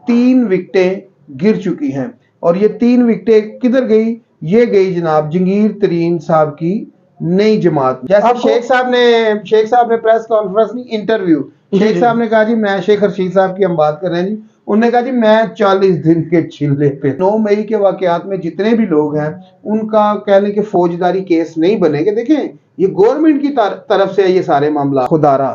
3 विकेटें गिर चुकी हैं और ये 3 विकेटें किधर गई? ये गई जनाब जंगीर तरीन साहब की नई जमात। जैसे शेख साहब ने प्रेस कॉन्फ्रेंस नहीं, इंटरव्यू, शेख साहब ने कहा जी, मैं शेख रशीद साहब की हम बात कर रहे हैं जी, उन्होंने कहा जी मैं 40 दिन के चिल्ले पे। 9 मई के वाकयात में जितने भी लोग हैं उनका कह लें कि फौजदारी केस नहीं बनेंगे। देखें, ये गवर्नमेंट की तरफ से ये सारे मामला। खुदारा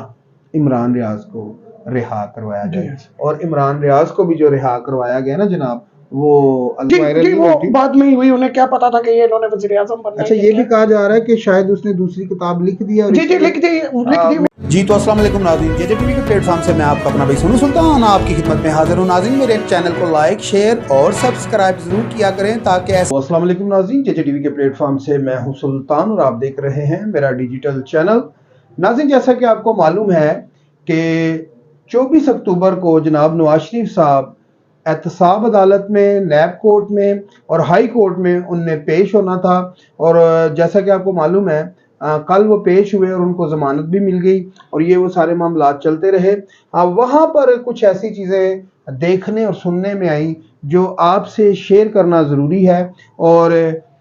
इमरान रियाज को रिहा करवाया जाए और इमरान रियाज को भी जो रिहा करवाया गया ना जनाब, वो बात नहीं हुई, उन्हें क्या पता था कि ये इन्होंने वज़ीर आज़म बनना है। अच्छा, ये भी कहा जा रहा है कि शायद उसने दूसरी किताब लिख दी है। जी लिख दी। जी तो अस्सलाम वालेकुम नाज़रीन, जेजे टीवी के प्लेटफॉर्म से मैं आपका अपना भाई सोनू सुल्तान आपकी खिदमत में हाजिर हूँ। नाज़रीन, मेरे चैनल को लाइक, शेयर और सब्सक्राइब जरूर किया करें ताकि अस्सलाम वालेकुम नाज़रीन, जेजे टीवी के प्लेटफॉर्म से मैं हूँ सुल्तान और आप देख रहे हैं मेरा डिजिटल चैनल। नाज़रीन, जैसा कि आपको मालूम है कि 24 अक्टूबर को जनाब नवाज शरीफ साहब एहतसाब अदालत में, नैब कोर्ट में और हाई कोर्ट में उनने पेश होना था और जैसा कि आपको मालूम है कल वो पेश हुए और उनको ज़मानत भी मिल गई और ये वो सारे मामला चलते रहे। वहाँ पर कुछ ऐसी चीज़ें देखने और सुनने में आई जो आपसे शेयर करना ज़रूरी है और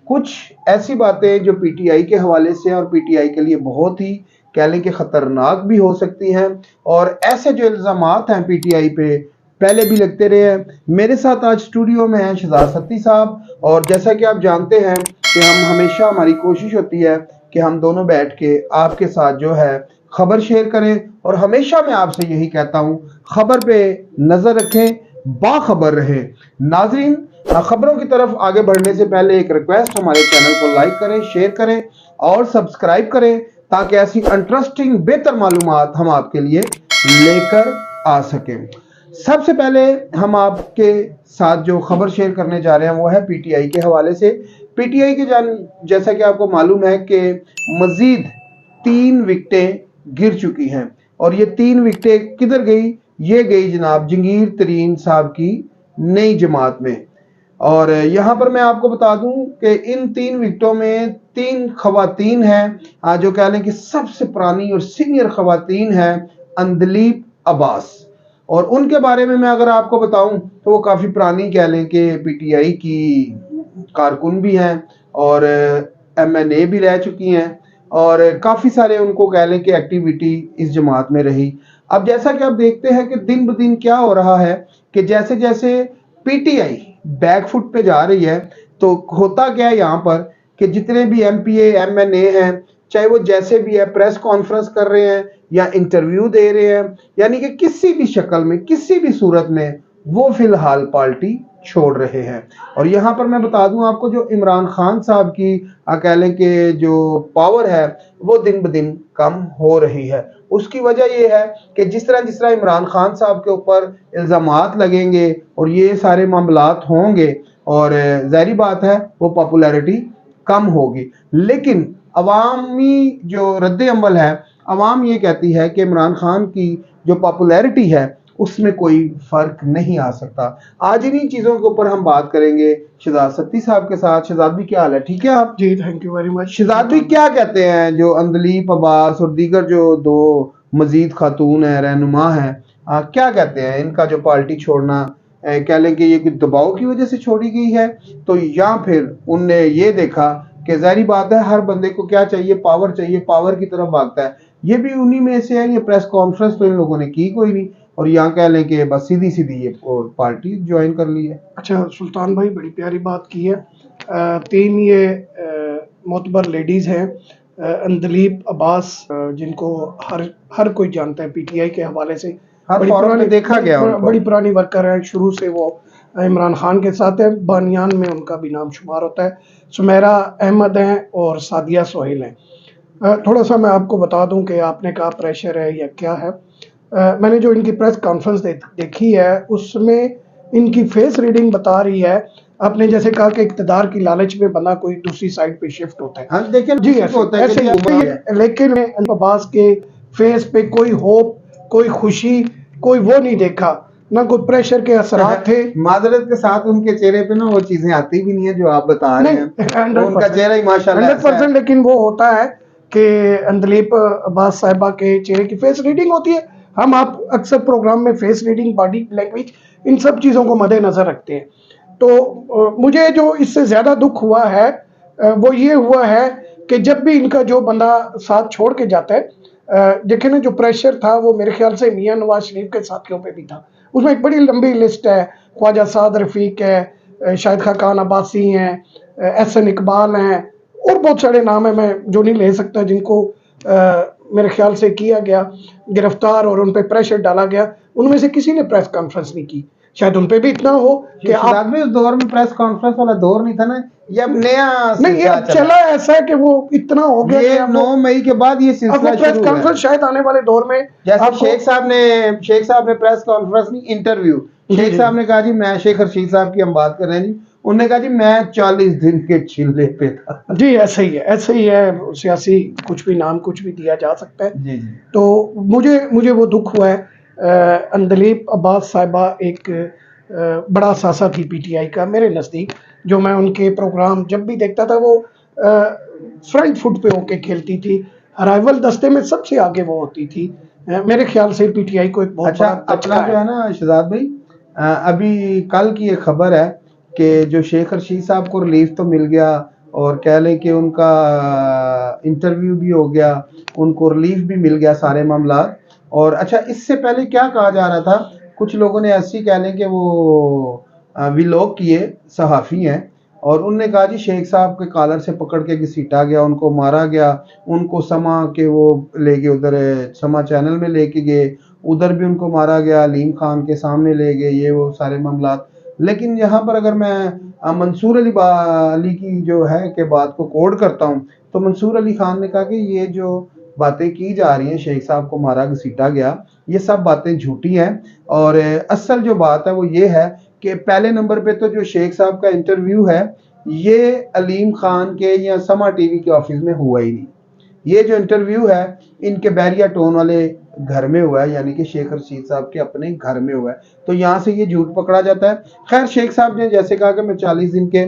कुछ ऐसी बातें जो पीटीआई के हवाले से और पीटीआई के लिए बहुत ही कह लें कि ख़तरनाक भी हो सकती हैं और ऐसे जो इल्ज़ामात हैं पीटीआई पे पहले भी लगते रहे हैं। मेरे साथ आज स्टूडियो में हैं शहजाद सत्ती साहब और जैसा कि आप जानते हैं कि हम हमेशा, हमारी कोशिश होती है कि हम दोनों बैठ के आपके साथ जो है खबर शेयर करें और हमेशा मैं आपसे यही कहता हूं, खबर पे नज़र रखें, बाखबर रहे। नाजरीन, खबरों की तरफ आगे बढ़ने से पहले एक रिक्वेस्ट, हमारे चैनल को लाइक करें, शेयर करें और सब्सक्राइब करें ताकि ऐसी इंटरेस्टिंग बेहतर मालूमात हम आपके लिए लेकर आ सकें। सबसे पहले हम आपके साथ जो खबर शेयर करने जा रहे हैं वो है पीटीआई के हवाले से। पीटीआई के जैसा कि आपको मालूम है कि मजीद 3 विकेटें गिर चुकी हैं और ये 3 विकेटें किधर गई? ये गई जनाब जंगीर तरीन साहब की नई जमात में। और यहाँ पर मैं आपको बता दूं कि इन 3 विकेटों में 3 खवातीन हैं जो कह लें कि सबसे पुरानी और सीनियर खवातीन हैं, अंदलीप अब्बास। और उनके बारे में मैं अगर आपको बताऊं तो वो काफ़ी पुरानी कह लें कि पीटीआई की कारकुन भी हैं और एमएनए भी रह चुकी हैं और काफ़ी सारे उनको कह लें कि एक्टिविटी इस जमात में रही। अब जैसा कि आप देखते हैं कि दिन ब दिन क्या हो रहा है कि जैसे जैसे पीटीआई बैकफुट पे जा रही है तो होता क्या है यहाँ पर कि जितने भी एमपीए एमएनए हैं, चाहे वो जैसे भी है, प्रेस कॉन्फ्रेंस कर रहे हैं या इंटरव्यू दे रहे हैं, यानी कि किसी भी शक्ल में, किसी भी सूरत में वो फिलहाल पार्टी छोड़ रहे हैं। और यहाँ पर मैं बता दूं आपको, जो इमरान खान साहब की कह लें कि जो पावर है वो दिन ब दिन कम हो रही है। उसकी वजह ये है कि जिस तरह इमरान खान साहब के ऊपर इल्ज़ामात लगेंगे और ये सारे मामलात होंगे और ज़ाहिर बात है वो पॉपुलैरिटी कम होगी। लेकिन अवामी जो रद्द अमल है, अवाम ये कहती है कि इमरान खान की जो पॉपुलैरिटी है उसमें कोई फर्क नहीं आ सकता। आज इन्हीं चीज़ों के ऊपर हम बात करेंगे शहजाद सत्ती साहब के साथ। शहजाद भी, क्या हाल है? ठीक है आप? जी, thank you very much. Shahzad भी, क्या कहते हैं जो अंदलीप अब्बास और दीगर जो 2 मजीद खातून हैं, रहनुमा हैं, क्या कहते हैं इनका जो पार्टी छोड़ना, कह लें कि ये दबाव की वजह से छोड़ी गई है तो या फिर उनने ये देखा कि ज़ाहिर बात है हर बंदे को क्या चाहिए? पावर चाहिए, पावर की तरफ भागता है। ये भी उन्हीं में से है। ये प्रेस कॉन्फ्रेंस तो इन लोगों ने की कोई नहीं और यहाँ कह लें कि बस सीधी सीधी ये पार्टी ज्वाइन कर ली है। अच्छा सुल्तान भाई, बड़ी प्यारी बात की है। 3 ये मोतबर लेडीज़ हैं, अंदलीप अब्बास, जिनको हर कोई जानता है पीटीआई के हवाले से, बड़ी पुरानी वर्कर है। शुरू से वो इमरान खान के साथ है, बानियान में उनका भी नाम शुमार होता है। सुमेरा अहमद हैं और सादिया सोहेल हैं। थोड़ा सा मैं आपको बता दूं कि आपने कहा प्रेशर है या क्या है। मैंने जो इनकी प्रेस कॉन्फ्रेंस देखी है उसमें इनकी फेस रीडिंग बता रही है। आपने जैसे कहा कि इक़्तिदार की लालच में बंदा कोई दूसरी साइड पे शिफ्ट होता है। हाँ, देखिए जी ऐसे लेकिन अब्बास के फेस पे कोई होप, कोई खुशी, कोई वो नहीं देखा, ना कोई प्रेशर के असरात थे। माजरत के साथ उनके चेहरे पे ना वो चीजें आती भी नहीं है जो आप बता रहे हैं। उनका चेहरा ही माशाल्लाह 100%। लेकिन वो होता है कि अंदलीप अब्बास साहिबा के चेहरे की फेस रीडिंग होती है। हम आप अक्सर प्रोग्राम में face reading, body language in सब चीज़ों को मद्देनज़र रखते हैं। तो मुझे जो इससे ज़्यादा दुख हुआ है वो ये हुआ है कि जब भी इनका जो बंदा साथ छोड़ के जाता है, देखें ना, जो प्रेशर था वो मेरे ख्याल से मियां नवाज शरीफ के साथियों पे भी था। उसमें एक बड़ी लंबी लिस्ट है, ख्वाजा साद रफ़ीक है, शाहिद खाकान अब्बासी हैं, एहसन इकबाल हैं, और बहुत सारे नाम हैं मैं जो नहीं ले सकता, जिनको मेरे ख्याल से किया गया गिरफ्तार और उन पर प्रेशर डाला गया। उनमें से किसी ने प्रेस कॉन्फ्रेंस नहीं की। शायद उन पे भी इतना हो कि आप में उस दौर में प्रेस कॉन्फ्रेंस वाला दौर नहीं था ना, ये अब नया नहीं, ये अब चला ऐसा है कि वो इतना हो गया ये कि 9 मई के बाद ये अब सिलसिला वो प्रेस शुरू हुआ है। कॉन्फ्रेंस शायद आने वाले दौर में जैसे शेख साहब ने प्रेस कॉन्फ्रेंस नहीं, इंटरव्यू, शेख साहब ने कहा जी मैं, शेख रशीद साहब की हम बात कर रहे हैं जी, उन्होंने कहा जी मैं 40 दिन के चिल्ले पे था। जी ऐसे ही है, ऐसे ही है। सियासी कुछ भी नाम कुछ भी दिया जा सकता है। जी जी। तो मुझे वो दुख हुआ है। अंदलीप अब्बास साहिबा एक बड़ा सासा थी पीटीआई का मेरे नज़दीक। जो मैं उनके प्रोग्राम जब भी देखता था, वो फ्रंट फुट पे होके खेलती थी, अराइवल दस्ते में सबसे आगे वो होती थी। मेरे ख्याल से पीटीआई को एक बहुत अच्छा, बड़ा अपना जो है ना शहजाद भाई, अभी कल की एक खबर है कि जो शेख रशीद साहब को रिलीफ तो मिल गया, और कह लें कि उनका इंटरव्यू भी हो गया, उनको रिलीफ भी मिल गया, सारे मामला। और अच्छा, इससे पहले क्या कहा जा रहा था, कुछ लोगों ने ऐसी कह लें कि वो विलोक किए, सहाफ़ी हैं, और उनने कहा जी शेख साहब के कॉलर से पकड़ के घसीटा गया, उनको मारा गया, उनको समा के वो ले गए उधर, समा चैनल में लेके गए, उधर भी उनको मारा गया, अलीम खान के सामने ले गए, ये वो सारे मामला। लेकिन यहाँ पर अगर मैं मंसूर अली की जो है कि बात को कोड करता हूँ, तो मंसूर अली खान ने कहा कि ये जो बातें की जा रही हैं, शेख साहब को मारा घसीटा गया, ये सब बातें झूठी हैं, और असल जो बात है वो ये है कि पहले नंबर पे तो जो शेख साहब का इंटरव्यू है, ये अलीम खान के या समा टीवी के ऑफिस में हुआ ही नहीं। ये जो इंटरव्यू है इनके बैरिया टोन वाले घर में हुआ है, यानी कि शेख रशीद साहब के अपने घर में हुआ है। तो यहाँ से ये झूठ पकड़ा जाता है। खैर, शेख साहब ने जैसे कहा कि मैं 40 दिन के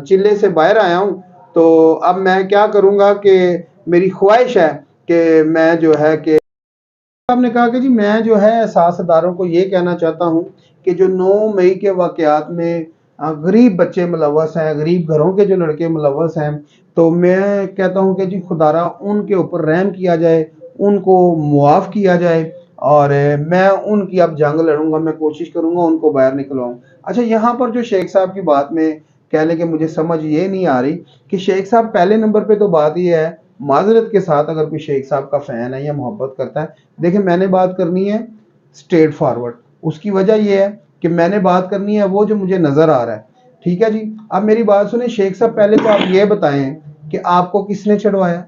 चिल्ले से बाहर आया हूँ, तो अब मैं क्या करूँगा कि मेरी ख्वाहिश है कि मैं जो है कि साहब ने कहा कि जी मैं जो है सासदारों को ये कहना चाहता हूँ कि जो 9 मई के वाक़यात में गरीब बच्चे मुलव्वस हैं, गरीब घरों के जो लड़के मुलव्वस हैं, तो मैं कहता हूँ कि जी खुदारा उनके ऊपर रहम किया जाए, उनको मुआफ़ किया जाए, और मैं उनकी अब जंग लड़ूंगा, मैं कोशिश करूंगा उनको बाहर निकलवाऊं। अच्छा, यहाँ पर जो शेख साहब की बात में कह लें कि मुझे समझ ये नहीं आ रही कि शेख साहब पहले नंबर पे तो बात ये है, माजरत के साथ अगर कोई शेख साहब का फ़ैन है या मोहब्बत करता है, देखिए मैंने बात करनी है स्ट्रेट फॉरवर्ड। उसकी वजह यह है कि मैंने बात करनी है वो जो मुझे नज़र आ रहा है। ठीक है जी, अब मेरी बात सुने शेख साहब, पहले तो आप ये बताएं कि आपको किसने चढ़वाया।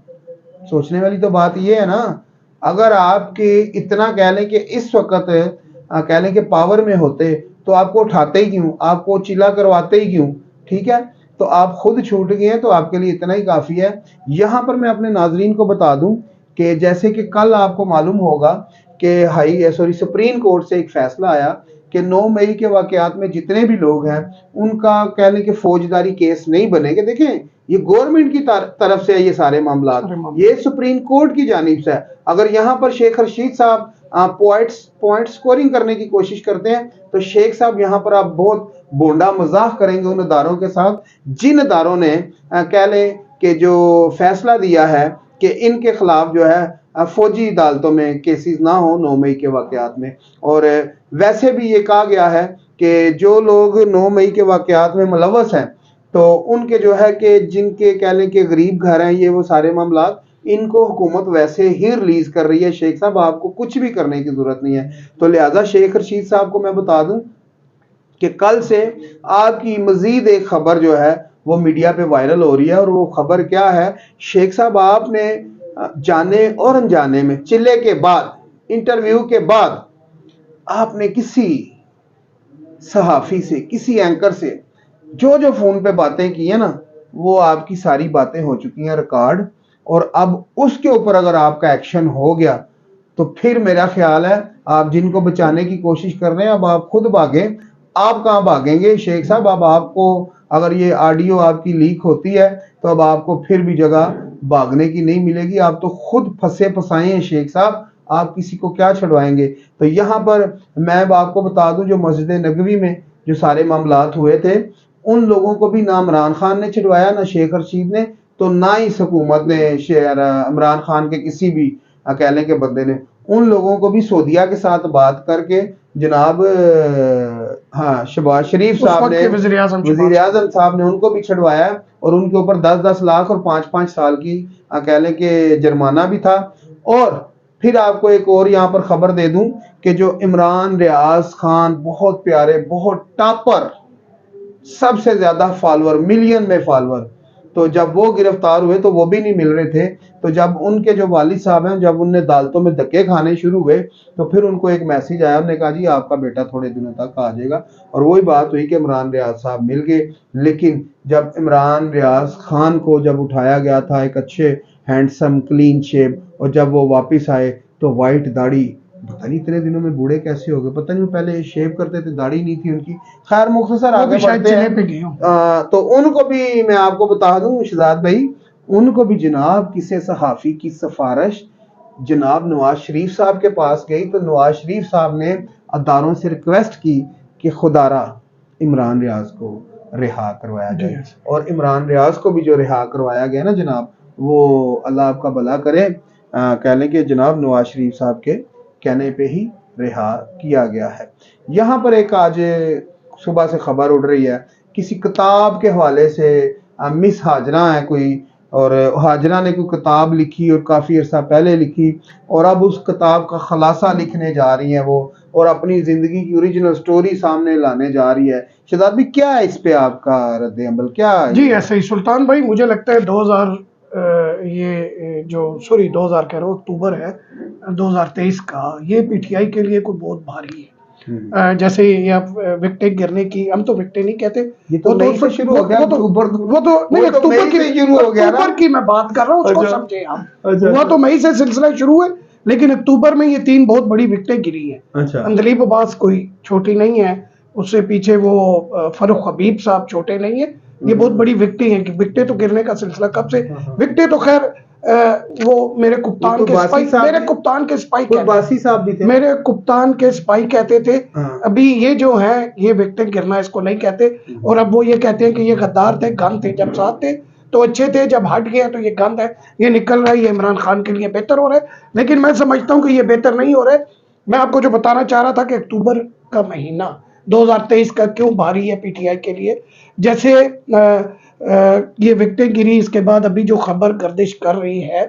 सोचने वाली तो बात ये है ना, अगर आपके इतना कह लें कि इस वक्त कह लें कि पावर में होते, तो आपको उठाते ही क्यों, आपको चिल्ला करवाते ही क्यों। ठीक है, तो आप खुद छूट गए हैं, तो आपके लिए इतना ही काफ़ी है। यहाँ पर मैं अपने नाजरीन को बता दूं कि जैसे कि कल आपको मालूम होगा कि सुप्रीम कोर्ट से एक फैसला आया कि 9 मई के वाक़यात में जितने भी लोग हैं उनका कह लें कि फौजदारी केस नहीं बनेंगे। देखें, ये गवर्नमेंट की तरफ से है ये सारे मामला, ये सुप्रीम कोर्ट की जानिब से है। अगर यहाँ पर शेख रशीद साहब पॉइंट स्कोरिंग करने की कोशिश करते हैं, तो शेख साहब यहाँ पर आप बहुत बोंडा मजाक करेंगे उन अदारों के साथ जिन अदारों ने कह लें कि जो फैसला दिया है कि इनके खिलाफ जो है फौजी अदालतों में केसेस ना हो 9 मई के वाक़यात में। और वैसे भी ये कहा गया है कि जो लोग 9 मई के वाक़यात में मुलव्वस हैं, तो उनके जो है कि जिनके कह लें कि गरीब घर हैं, ये वो सारे मामला इनको हुकूमत वैसे ही रिलीज कर रही है। शेख साहब आपको कुछ भी करने की जरूरत नहीं है। तो लिहाजा शेख रशीद साहब को मैं बता दूं कि कल से आपकी मजीद एक खबर जो है वो मीडिया पे वायरल हो रही है, और वो खबर क्या है, शेख साहब आपने जाने और अनजाने में चिल्ले के बाद, इंटरव्यू के बाद, आपने किसी सहाफी से, किसी एंकर से जो जो फोन पे बातें की है ना, वो आपकी सारी बातें हो चुकी हैं रिकॉर्ड। और अब उसके ऊपर अगर आपका एक्शन हो गया, तो फिर मेरा ख्याल है आप जिनको बचाने की कोशिश कर रहे हैं, अब आप खुद भागें। आप कहाँ भागेंगे शेख साहब, अब आपको अगर ये ऑडियो आपकी लीक होती है, तो अब आपको फिर भी जगह भागने की नहीं मिलेगी। आप तो खुद फंसे फसाए हैं शेख साहब, आप किसी को क्या छुड़वाएंगे। तो यहाँ पर मैं आपको बता दूं, जो मस्जिद नबवी में जो सारे मामलात हुए थे, उन लोगों को भी ना इमरान खान ने छुड़वाया, ना शेख रशीद ने, तो ना ही हुकूमत ने इमरान खान के किसी भी अकेले के बंदे ने। उन लोगों को भी सऊदीया के साथ बात करके जनाब हाँ शहबाज शरीफ साहब ने, वजीर आजम साहब ने उनको भी छुड़वाया और उनके ऊपर 10-10 लाख और 5-5 साल की अकेले के जुर्माना भी था। और फिर आपको एक और यहाँ पर खबर दे दूं कि जो इमरान रियाज खान, बहुत प्यारे, बहुत टॉपर, सबसे ज्यादा फॉलोअर, मिलियन में फॉलोअर, तो जब वो गिरफ्तार हुए तो वो भी नहीं मिल रहे थे। तो जब उनके जो वालिद साहब हैं, जब उनने अदालतों में धक्के खाने शुरू हुए तो फिर उनको एक मैसेज आया, उन्होंने कहा जी आपका बेटा थोड़े दिनों तक आ जाएगा। और वही बात हुई कि इमरान रियाज साहब मिल गए। लेकिन जब इमरान रियाज खान को जब उठाया गया था एक अच्छे हैंडसम क्लीन शेप, और जब वो वापस आए तो वाइट दाढ़ी, पता नहीं इतने दिनों में बूढ़े कैसे हो गए, पता नहीं पहले शेव करते थे, दाढ़ी नहीं थी उनकी। खैर मुख्तसर आगे बढ़ते हैं। तो उनको भी मैं आपको बता दूं शहजाद भाई, उनको भी जनाब किसी सहाफी की सिफारिश जनाब नवाज शरीफ साहब के पास गई, तो नवाज शरीफ साहब ने अदारों से रिक्वेस्ट की कि खुदारा इमरान रियाज को रिहा करवाया जाए। और इमरान रियाज को भी जो रिहा करवाया गया ना जनाब, वो अल्लाह आपका भला करे, कह लें कि जनाब नवाज शरीफ साहब के कहने पे ही रिहा किया गया है। यहाँ पर एक आज सुबह से खबर उड़ रही है किसी किताब के हवाले से, मिस हाजरा है कोई, और हाजरा ने कोई किताब लिखी और काफ़ी अर्सा पहले लिखी, और अब उस किताब का खुलासा लिखने जा रही हैं वो, और अपनी ज़िंदगी की ओरिजिनल स्टोरी सामने लाने जा रही है। शहजाद भाई क्या है इस पे आपका रद्द अमल, क्या है? जी ऐसे ही सुल्तान भाई, मुझे लगता है 2000 2000 कह रहा हूँ, अक्टूबर है 2023 का, ये पीटीआई के लिए कोई बहुत भारी है। जैसे ये आप विकटें गिरने की, हम तो विकटें नहीं कहते, ये तो मई से शुरू हो गया, वो तो नहीं, अक्टूबर की शुरू हो गया, अक्टूबर की मैं बात कर रहा हूँ, उसको समझे आप। वो तो मई से सिलसिला शुरू है, लेकिन अक्टूबर में ये 3 बहुत बड़ी विकटें गिरी हैं। अंदलीब अब्बास कोई छोटी नहीं है, उससे पीछे वो फरूख हबीब साहब छोटे नहीं है, ये बहुत बड़ी विकटें हैं। कि विकटें तो गिरने का सिलसिला कब से, विकटें तो खैर वो मेरे कप्तान के स्पाई, मेरे कप्तान के स्पाई बासी साहब भी थे, मेरे कप्तान के स्पाई कहते थे। अभी ये जो है ये विकटें गिरना इसको नहीं कहते, और अब वो ये कहते हैं कि ये गद्दार थे, गंद थे, जब साथ थे तो अच्छे थे, जब हट गया तो ये गंद है, ये निकल रहा है, ये इमरान खान के लिए बेहतर हो रहा है। लेकिन मैं समझता हूँ कि ये बेहतर नहीं हो रहा है। मैं आपको जो बताना चाह रहा था कि अक्टूबर का महीना 2023 का क्यों भारी है पीटीआई के लिए। जैसे ये विकटें गिरी, इसके बाद अभी जो खबर गर्दिश कर रही है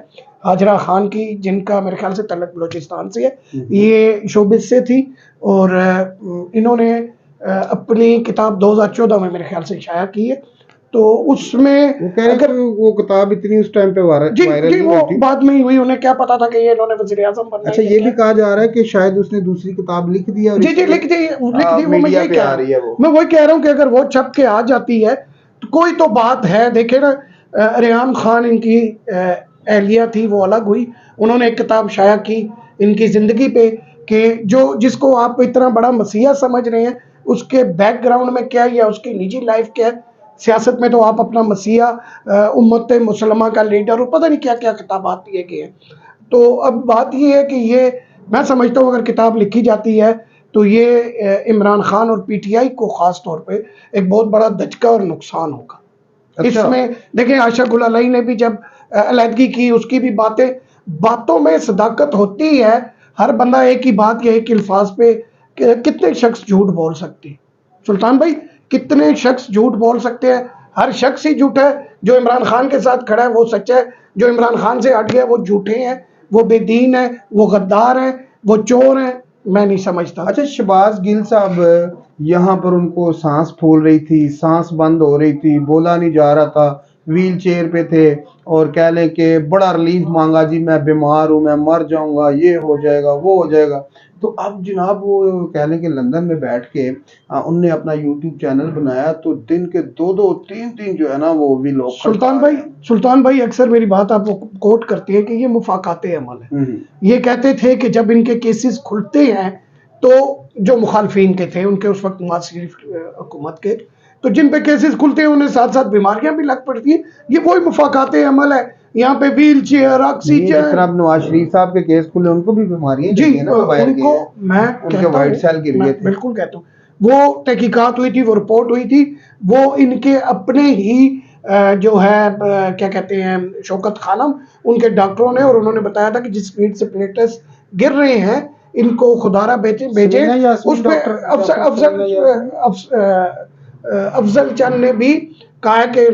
हाजरा खान की, जिनका मेरे ख्याल से तलक बलोचिस्तान से है, ये शोबिस से थी, और इन्होंने अपनी किताब 2014 में मेरे ख्याल से शाया की है। तो उसमें वो कह रहे वो किताब इतनी उस टाइम पे वायरल जी वो बाद में ही हुई, उन्हें क्या पता था कि ये इन्होंने वज़ीर आज़म बनना है। अच्छा, ये भी कहा जा रहा है कि शायद उसने दूसरी किताब लिख दी है। जी लिख दी वो, मैं यही कह रही है, मैं वही कह रहा हूँ कि अगर वो छप के आ जाती है तो कोई तो बात है। देखे ना, रेहान खान इनकी एहलिया थी, वो अलग हुई, उन्होंने एक किताब शाया की इनकी ज़िंदगी पे, कि जो जिसको आप इतना बड़ा मसीहा समझ रहे हैं, उसके बैकग्राउंड में क्या है या उसकी निजी लाइफ क्या है। सियासत में तो आप अपना मसीहा, उम्मत मुसलमा का लीडर, और पता नहीं क्या क्या किताबात दिए गए हैं। तो अब बात ये है कि ये मैं समझता हूँ अगर किताब लिखी जाती है तो ये इमरान खान और पीटीआई को ख़ास तौर पे एक बहुत बड़ा धचका और नुकसान होगा। अच्छा। इसमें देखिए, आशा गुल अलई ने भी जब अलहदगी की, उसकी भी बातों में सदाकत होती है। हर बंदा एक ही बात या एक अल्फाज पे कितने शख्स झूठ बोल सकते हैं सुल्तान भाई, कितने शख्स झूठ बोल सकते हैं। हर शख्स ही झूठा है। जो इमरान खान के साथ खड़ा है वो सच्चा है, जो इमरान खान से हट गया वो झूठे हैं, वो बेदीन है, वो गद्दार है, वो चोर है। मैं नहीं समझता। अच्छा, शहबाज गिल साहब, यहाँ पर उनको सांस फूल रही थी, सांस बंद हो रही थी, बोला नहीं जा रहा था, व्हील चेयर पे थे, और कह लें कि बड़ा रिलीफ मांगा, जी मैं बीमार हूँ, मैं मर जाऊंगा, ये हो जाएगा, वो हो जाएगा। तो अब जनाब वो कह लें कि लंदन में बैठ के उनने अपना यूट्यूब चैनल बनाया, तो दिन के 2-2, 3-3 जो है ना वो भी लोग। सुल्तान भाई अक्सर मेरी बात आप कोट करते हैं कि ये मुफाकाते अमल है। ये कहते थे कि जब इनके केसेस खुलते हैं तो जो मुखालफिन के थे, उनके उस वक्त नवाज शरीफ हुकूमत के, तो जिन पे केसेस खुलते हैं उन्हें साथ साथ बीमारियां भी लग पड़ती हैं। ये वही मुफाकाते अमल है। यहाँ पे व्हील चेयर, जिस ऑक्सीजन। तरह अब नवाज शरीफ साहब के केस खुले, उनको भी बीमारियां जी, लगी है ना, वायर की उनको है। मैं उनके कहता वाइट हूँ, सेल गिर मैं गए थे। बिल्कुल कहता हूँ, वो तहकीकात हुई थी, वो रिपोर्ट हुई थी, वो इनके अपने ही जो है क्या कहते हैं, शौकत खानम, उनके डॉक्टरों ने, और उन्होंने बताया था कि जिस स्पीड से प्लेटलेट्स गिर रहे हैं, इनको खुदारा भेजे। समीना यास्मीन, उस पे अफजल चंद ने भी कहा कि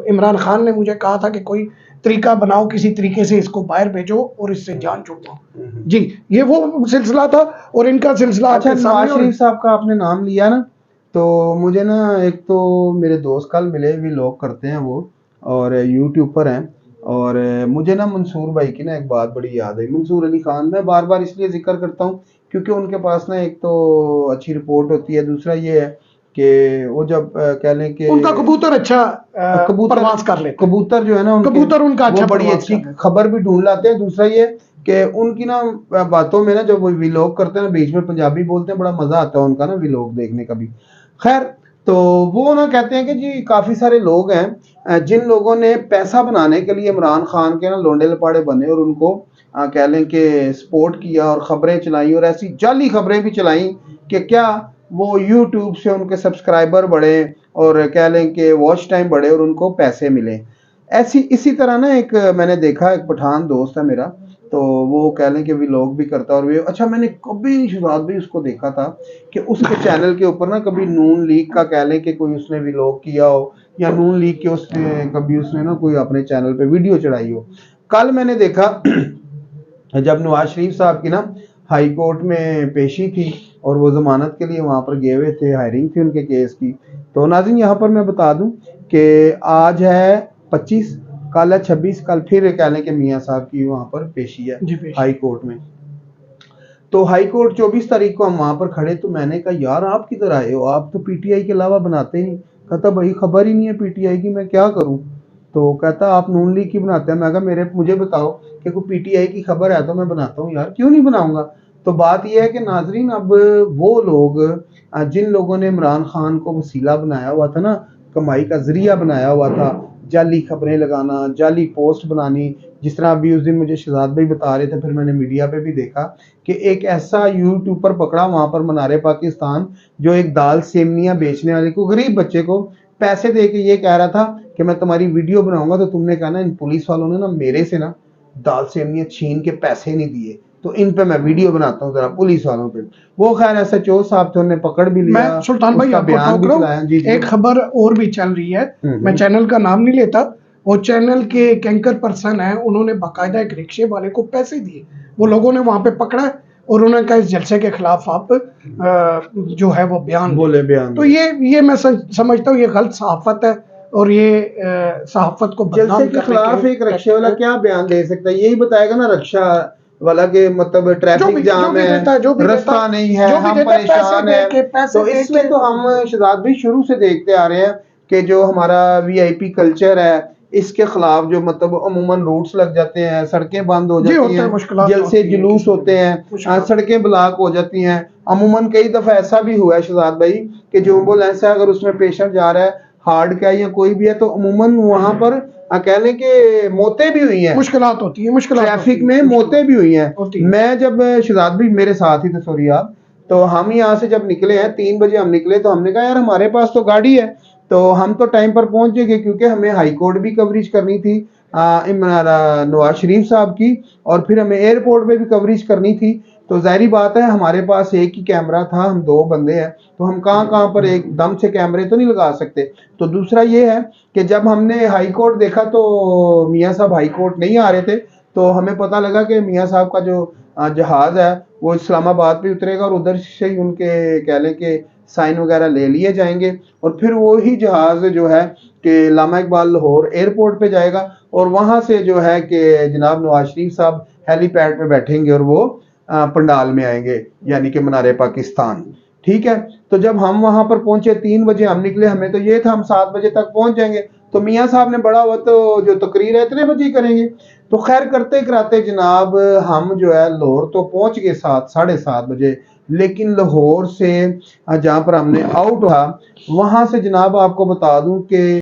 इमरान खान ने मुझे कहा था कि कोई तरीका बनाओ, किसी तरीके से इसको बाहर भेजो और इससे जान छुड़वाओ। जी, ये वो सिलसिला था, और इनका सिलसिला अच्छा, आपके नवाज सामने। शरीफ साहब का आपने नाम लिया ना, तो मुझे ना, एक तो मेरे दोस्त कल मिले, भी लोग करते हैं वो, और यूट्यूब पर हैं, और मुझे ना मंसूर भाई की ना एक बात बड़ी याद है। मंसूर अली खान, मैं बार बार इसलिए जिक्र करता हूँ क्योंकि उनके पास ना एक तो अच्छी रिपोर्ट होती है, दूसरा ये है कि वो जब कह लें कि उनका कबूतर अच्छा प्रवास कर लेता है। कबूतर जो है ना उनके, कबूतर उनका अच्छा वो बड़ी प्रवास अच्छी कर लेता है। खबर भी ढूंढ लाते हैं। दूसरा ये कि उनकी ना बातों में ना, जब वो व्लॉग करते हैं ना, बीच में पंजाबी बोलते हैं, बड़ा मजा आता है उनका ना व्लॉग देखने का भी। खैर, तो वो ना कहते हैं कि जी काफी सारे लोग हैं जिन लोगों ने पैसा बनाने के लिए इमरान खान के ना लोंडे लपाड़े बने, और उनको कह लें कि सपोर्ट किया, और खबरें चलाई, और ऐसी जाली खबरें भी चलाई कि क्या वो यूट्यूब से उनके सब्सक्राइबर बढ़े, और कह लें कि वॉच टाइम बढ़े, और उनको पैसे मिले। ऐसी इसी तरह ना एक मैंने देखा, एक पठान दोस्त है मेरा, तो वो कह लें कि व्लॉग भी करता है, और भी अच्छा, मैंने कभी शुरुआत भी उसको देखा था कि उसके चैनल के ऊपर ना कभी नून लीग का कह लें कि कोई उसने व्लॉग किया हो, या नून लीग के उसने कभी उसने ना कोई अपने चैनल पे वीडियो चढ़ाई हो। कल मैंने देखा जब नवाज शरीफ साहब की ना हाई कोर्ट में पेशी थी, और वो जमानत के लिए वहां पर गए हुए थे, हायरिंग थी उनके केस की। तो नाज़रीन, यहाँ पर मैं बता दूं कि आज है 25, कल है 26, कल फिर कह लें कि मियाँ साहब की वहां पर पेशी है हाई कोर्ट में। तो हाई कोर्ट 24 तारीख को हम वहां पर खड़े, तो मैंने कहा यार आप किधर आए हो, आप तो पीटीआई के अलावा बनाते नहीं। कहता भाई खबर ही नहीं है पीटीआई की, मैं क्या करूं। तो कहता आप नून लीग की बनाते हैं। मैं कहा मुझे बताओ कि कोई पीटीआई की खबर है तो मैं बनाता हूँ यार, क्यों नहीं बनाऊंगा। तो बात यह है कि नाजरीन, अब वो लोग जिन लोगों ने इमरान खान को वसीला बनाया हुआ था ना, कमाई का जरिया बनाया हुआ था, जाली खबरें लगाना, जाली पोस्ट बनानी, जिस तरह अभी उस दिन मुझे शहजाद भाई बता रहे थे, फिर मैंने मीडिया पे भी देखा कि एक ऐसा यूट्यूबर पकड़ा वहां पर मनारे पाकिस्तान, जो एक दाल सेवनियां बेचने वाले को, गरीब बच्चे को पैसे दे के ये कह रहा था कि मैं तुम्हारी वीडियो बनाऊंगा, तो तुमने कहा ना इन पुलिस वालों ने ना मेरे से ना दाल सेवनियां छीन के पैसे नहीं दिए, तो इन पे मैं वीडियो बनाता हूँ जरा पुलिस वालों पे। वो खैर SHO साहब थे, उन्हें पकड़ भी लिया, मैं सुल्तान भाई उसका आपको बयान टोक भी रहा चलाया। जी हूँ, जी, एक खबर और भी चल रही है, मैं चैनल का नाम नहीं लेता, वो चैनल के कैंकर पर्सन है, उन्होंने बाकायदा एक रिक्शे वाले को पैसे दिए, वो लोगों ने वहां पे पकड़ा, और उन्होंने कहा इस जलसे के खिलाफ आप जो है वो बयान बोले बयान। तो ये मैं समझता हूँ ये गलत सहाफत है, और ये सहाफत को जलसे के खिलाफ एक रक्षा वाला क्या बयान दे सकता है, यही बताएगा ना रक्षा वाला के मतलब ट्रैफिक जाम है, रास्ता नहीं है, हम परेशान है। तो इसमें तो हम शहजाद भाई शुरू से देखते आ रहे हैं कि जो हमारा VIP कल्चर है, इसके खिलाफ जो मतलब अमूमन रूट्स लग जाते हैं, सड़कें बंद हो जाती हैं, जलसे जुलूस होते हैं, सड़कें ब्लॉक हो जाती हैं। अमूमन कई दफा ऐसा भी हुआ है शहजाद भाई कि जो एम्बुलेंस है, अगर उसमें पेशेंट जा रहा है हार्ट का या कोई भी है, तो अमूमन वहां पर कह लें कि मौतें भी हुई हैं, मुश्किलात होती है, ट्रैफिक में मौतें भी हुई हैं। मैं जब शहजाद भी मेरे साथ ही थे, सॉरी आप, तो हम यहाँ से जब निकले हैं 3 बजे हम निकले, तो हमने कहा यार हमारे पास तो गाड़ी है, तो हम तो टाइम पर पहुंच जाएंगे, क्योंकि हमें हाई कोर्ट भी कवरेज करनी थी नवाज शरीफ साहब की, और फिर हमें एयरपोर्ट पे भी कवरेज करनी थी। तो जाहिर बात है हमारे पास एक ही कैमरा था, हम 2 बंदे हैं, तो हम कहाँ पर एकदम से कैमरे तो नहीं लगा सकते। तो दूसरा ये है कि जब हमने हाई कोर्ट देखा तो मियाँ साहब हाई कोर्ट नहीं आ रहे थे, तो हमें पता लगा कि मियाँ साहब का जो जहाज है वो इस्लामाबाद पे उतरेगा, और उधर से ही उनके कह लें कि साइन वगैरह ले लिए जाएंगे, और फिर वो ही जहाज जो है कि लामा इकबाल लाहौर एयरपोर्ट पे जाएगा, और वहां से जो है कि जनाब नवाज शरीफ साहब हेलीपैड पे बैठेंगे, और वो पंडाल में आएंगे, यानी कि मनारे पाकिस्तान। ठीक है, तो जब हम वहां पर पहुंचे 3 बजे हम निकले, हमें तो ये था हम 7 बजे तक पहुंच जाएंगे, तो मियाँ साहब ने बड़ा हुआ तो जो तकरीर है इतने बजे करेंगे। तो खैर करते कराते जनाब हम जो है लाहौर तो पहुंच गए 7 साढ़े 7 बजे, लेकिन लाहौर से जहां पर हमने आउट हुआ, वहां से जनाब आपको बता दूं कि